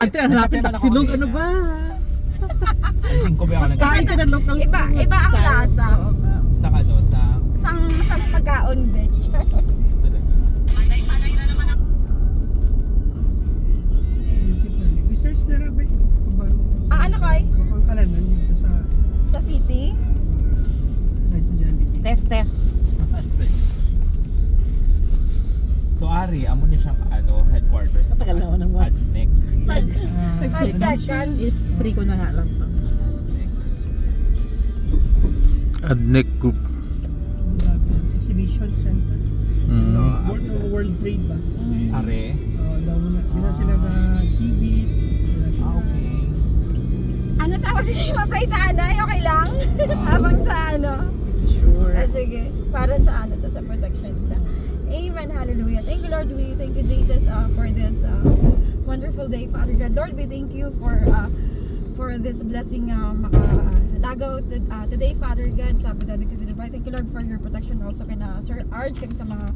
Ate, hanapin taksilog, ano ba? Singko ba ako Kain ka ng local Iba ang lasa. Sa ano? Sa... Sang pagkaon, bitch. Talaga. Research na rin ba? Ano kay? Kakangkalanan dito sa City? side sa Jollibee. Test. So Ari, amo niya siyang headquarters. Matagal na ako ng what? Adnec. 5 seconds. Is 3 ko na nga lang to. Adnec Group. Exhibition Center. So, World Trade ba? Are. Daw na sila exhibit. Okay. Ano tawag si Maprayta Anay? Okay lang? Habang sa Sure. sige. Para sa to, sa protection nila. Amen. Hallelujah. Thank you, Lord. We thank you, Jesus, for this wonderful day, Father God. Lord, we thank you for this blessing makalagaw today, Father God, Sabado because of the Thank you, Lord, for your protection also kina Sir Arj kag sa mga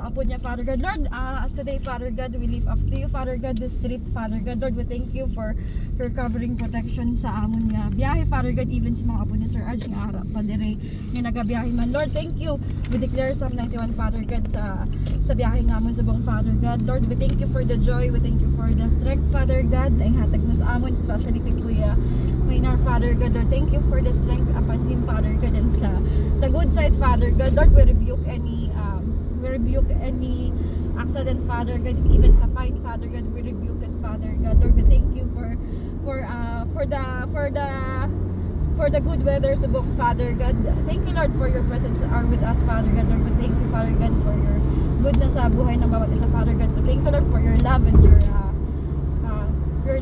apo niya, Father God. Lord, as today, Father God, we lift up to you, Father God, this trip, Father God. Lord, we thank you for your covering protection sa amon nga biyahe, Father God, even sa mga apo niya, Sir Arj nga harap pa dire nga nagabiyahe man. Lord, thank you. We declare Psalm 91, Father God, sa biyahe nga amon sa buong, Father God. Lord, we thank you for the joy, we thank you for the strength, Father God, na ihatag mo sa amon, especially kay Kuya Maynard, Father God. Lord, thank you for the strength upon him, Father God, and sa good side, Father God. Lord, we rebuke any accident, Father God, even sa fine, Father God, we rebuke it, Father God. Lord, we thank you for the good weather sa buong, Father God. Thank you, Lord, for your presence are with us, Father God. Lord, we thank you, Father God, for your goodness sa buhay ng bawat isa, Father God. We thank you, Lord, for your love and your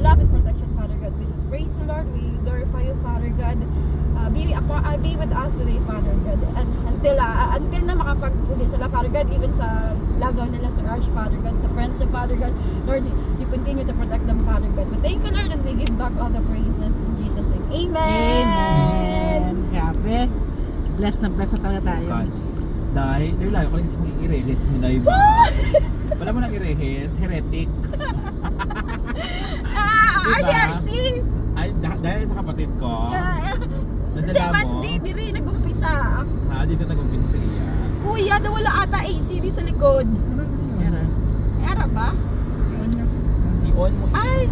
love and protection, Father God. We just praise you, Lord. We glorify you, Father God. Be with us today, Father God, and until na makapagpuli sila, Father God, even sa lagaw nila sa Arch, Father God, sa friends niya, Father God. Lord, you continue to protect them, Father God. We thank you, Lord, and we give back all the praises in Jesus' name. Amen. Grabe. Bless na talaga tayo. Dahil layo ko lang sa mga i-release mo na iba. Wala mo nang i-release, heretic. RC! Ay, dahil sa kapatid ko, Hindi, nadala mo. Monday, di rin nag-umpisa. Dito nag-umpisa sa iya. Kuya, daw wala ata ACD sa likod. Era ba? I-on mo. Ay!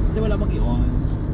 Kasi wala mag-i-on.